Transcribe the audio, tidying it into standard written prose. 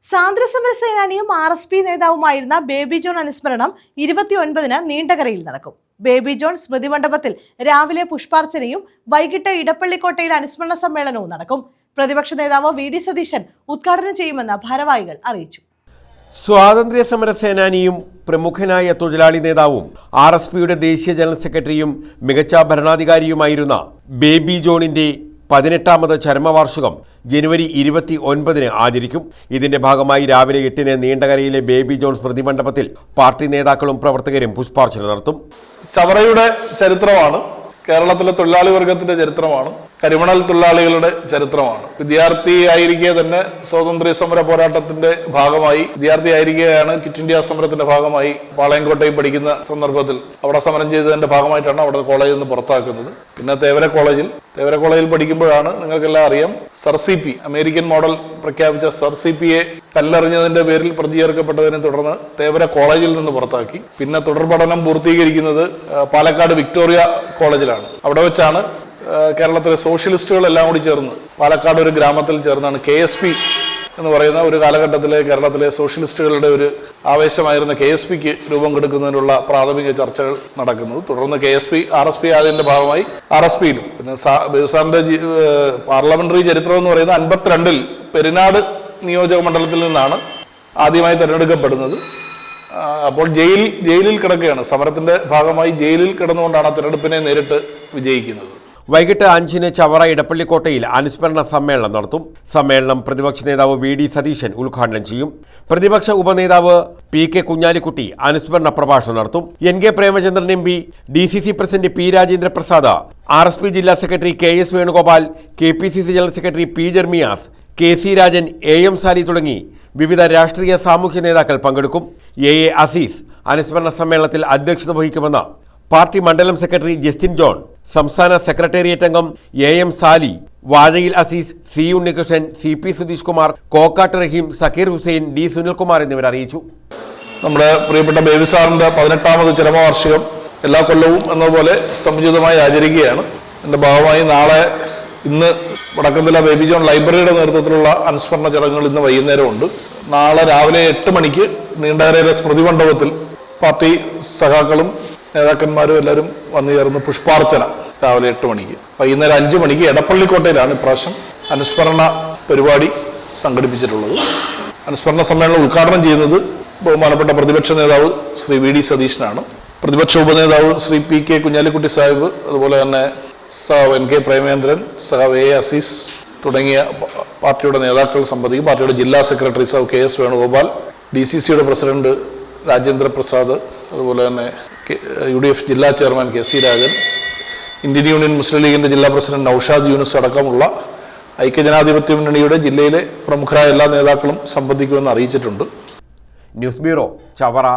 സ്വാതന്ത്ര്യസമര സേനാനിയും RSP നേതാവുമായിരുന്ന baby John അനുസ്മരണം 29-ന് നീണ്ടകരയിൽ നടക്കും. ബേബി ജോൺ സ്മൃതി മണ്ഡപത്തിൽ രാവിലെ പുഷ്പാർച്ചനയും വൈകിട്ട് ഇടപ്പള്ളിക്കോട്ടയിൽ അനുസ്മരണ സമ്മേളനവും നടക്കും. പ്രതിപക്ഷ നേതാവ് VD സതീശൻ ഉദ്ഘാടനം ചെയ്യുമെന്ന് ഭാരവാഹികൾ അറിയിച്ചു. സ്വാതന്ത്ര്യ സമര സേനാനിയും പ്രമുഖനായ തൊഴിലാളി നേതാവും RSPയുടെ ദേശീയ ജനറൽ സെക്രട്ടറിയും മികച്ച ഭരണാധികാരിയുമായിരുന്ന ബേബി ജോണിന്റെ 18ാമത് ചരമവാർഷികം ജനുവരി 29-ന് ആചരിക്കും. ഇതിന്റെ ഭാഗമായി രാവിലെ 8-ന് നീണ്ടകരയിലെ ബേബി ജോൺ സ്മൃതി മണ്ഡപത്തിൽ പാർട്ടി നേതാക്കളും പ്രവർത്തകരും പുഷ്പാർച്ചന നടത്തും. ചവറയുടെ ചരിത്രമാണ്, കേരളത്തിലെ തൊഴിലാളി വർഗത്തിന്റെ ചരിത്രമാണ്, കരിമണൽ തൊഴിലാളികളുടെ ചരിത്രമാണ്. വിദ്യാർത്ഥിയായിരിക്കെ തന്നെ സ്വാതന്ത്ര്യ സമര പോരാട്ടത്തിന്റെ ഭാഗമായി, വിദ്യാർത്ഥിയായിരിക്കെയാണ് ക്വിറ്റ് ഇന്ത്യ സമരത്തിന്റെ ഭാഗമായി പാളയംകോട്ടയിൽ പഠിക്കുന്ന സന്ദർഭത്തിൽ അവിടെ സമരം ചെയ്തതിന്റെ ഭാഗമായിട്ടാണ് അവിടെ കോളേജിൽ നിന്ന് പുറത്താക്കുന്നത്. പിന്നെ തേവര കോളേജിൽ പഠിക്കുമ്പോഴാണ്, നിങ്ങൾക്കെല്ലാം അറിയാം, SIR-CP അമേരിക്കൻ മോഡൽ പ്രഖ്യാപിച്ച SIR-CPയെ കല്ലെറിഞ്ഞതിന്റെ പേരിൽ പ്രതി ചേർക്കപ്പെട്ടതിനെ തുടർന്ന് തേവര കോളേജിൽ നിന്ന് പുറത്താക്കി. പിന്നെ തുടർ പഠനം പൂർത്തീകരിക്കുന്നത് പാലക്കാട് വിക്ടോറിയ കോളേജിലാണ്. അവിടെ വെച്ചാണ് കേരളത്തിലെ സോഷ്യലിസ്റ്റുകൾ എല്ലാം കൂടി ചേർന്ന് പാലക്കാട് ഒരു ഗ്രാമത്തിൽ ചേർന്നാണ് KSP എന്ന് പറയുന്ന ഒരു കാലഘട്ടത്തിലെ കേരളത്തിലെ സോഷ്യലിസ്റ്റുകളുടെ ഒരു ആവേശമായിരുന്ന KSPക്ക് രൂപം കൊടുക്കുന്നതിനുള്ള പ്രാഥമിക ചർച്ചകൾ നടക്കുന്നത്. തുടർന്ന് KSP RSP ആയതിന്റെ ഭാഗമായി RSPയിലും പിന്നെ ബേബിസാറിന്റെ പാർലമെന്ററി ചരിത്രം എന്ന് പറയുന്ന 52-ൽ പെരിനാട് നിയോജക മണ്ഡലത്തിൽ നിന്നാണ് ആദ്യമായി തിരഞ്ഞെടുക്കപ്പെടുന്നത്. അപ്പോൾ ജയിലിൽ കിടക്കുകയാണ്. സമരത്തിന്റെ ഭാഗമായി ജയിലിൽ കിടന്നുകൊണ്ടാണ് തിരഞ്ഞെടുപ്പിനെ നേരിട്ട് വിജയിക്കുന്നത്. വൈകിട്ട് 5-ന് ചവറ ഇടപ്പള്ളിക്കോട്ടയിൽ അനുസ്മരണ സമ്മേളനം നടത്തും. സമ്മേളനം പ്രതിപക്ഷ നേതാവ് VD സതീശൻ ഉദ്ഘാടനം ചെയ്യും. പ്രതിപക്ഷ ഉപനേതാവ് PK കുഞ്ഞാലിക്കുട്ടി അനുസ്മരണ പ്രഭാഷണം നടത്തും. NK Premachandran MP, DCC president P Rajendra Prasad, RSP ജില്ലാ secretary KS Venugopal, KPCC general secretary P Jermias, KC Rajan, AM Sali തുടങ്ങി വിവിധ രാഷ്ട്രീയ സാമൂഹ്യ നേതാക്കൾ പങ്കെടുക്കും. AA അസീസ് അനുസ്മരണ സമ്മേളനത്തിൽ അധ്യക്ഷത വഹിക്കുമെന്ന് പാർട്ടി മണ്ഡലം സെക്രട്ടറി ജസ്റ്റിൻ ജോൺ, സംസ്ഥാന സെക്രട്ടേറിയറ്റ് അംഗം AM Sally, Vazhayil Azeez, C Unnikrishnan, CP Sudheesh Kumar, Kokkat Rahim, Zakir Hussain, D Sunilkumar എന്നിവർ അറിയിച്ചു. നമ്മുടെ പ്രിയപ്പെട്ട ബേബി സാറിന്റെ 18ാമത് ചരമവാർഷികം എല്ലാ കൊല്ലവും എന്നതുപോലെ സമുചിതമായി ആചരിക്കുകയാണ്. ഇതിന്റെ ഭാഗമായി ഇന്ന് വടക്കന്തല ബേബി ജോൺ ലൈബ്രറിയുടെ നേതൃത്വത്തിലുള്ള അനുസ്മരണ ചടങ്ങുകൾ ഇന്ന് വൈകുന്നേരമുണ്ട്. നാളെ രാവിലെ 8 മണിക്ക് നീണ്ടകരയിലെ സ്മൃതി മണ്ഡപത്തിൽ പാർട്ടി സഖാക്കളും നേതാക്കന്മാരും എല്ലാവരും വന്നു ചേർന്ന് പുഷ്പാർച്ചന രാവിലെ 8 മണിക്ക്. വൈകുന്നേരം 5 മണിക്ക് എടപ്പള്ളിക്കോട്ടയിലാണ് ഇപ്രാവശ്യം അനുസ്മരണ പരിപാടി സംഘടിപ്പിച്ചിട്ടുള്ളത്. അനുസ്മരണ സമ്മേളനം ഉദ്ഘാടനം ചെയ്യുന്നത് ബഹുമാനപ്പെട്ട പ്രതിപക്ഷ നേതാവ് ശ്രീ VD സതീശനാണ്. പ്രതിപക്ഷ ഉപനേതാവ് ശ്രീ PK കുഞ്ഞാലിക്കുട്ടി സാഹിബ്, അതുപോലെ തന്നെ NK പ്രേമചന്ദ്രൻ, AA അസീസ് തുടങ്ങിയ പാർട്ടിയുടെ നേതാക്കൾ സംബന്ധിക്കും. പാർട്ടിയുടെ ജില്ലാ സെക്രട്ടറി KS വേണുഗോപാൽ, DCCയുടെ പ്രസിഡന്റ് രാജേന്ദ്ര പ്രസാദ്, അതുപോലെ തന്നെ UDF ജില്ലാ chairman KC Rajan, Indian union Muslim ലീഗിന്റെ ജില്ലാ പ്രസിഡന്റ് നൌഷാദ് യൂനുസ് അടക്കമുള്ള ഐക്യജനാധിപത്യ മുന്നണിയുടെ ജില്ലയിലെ പ്രമുഖരായ എല്ലാ നേതാക്കളും സംബന്ധിക്കുമെന്ന് അറിയിച്ചിട്ടുണ്ട്. News bureau, Chavara.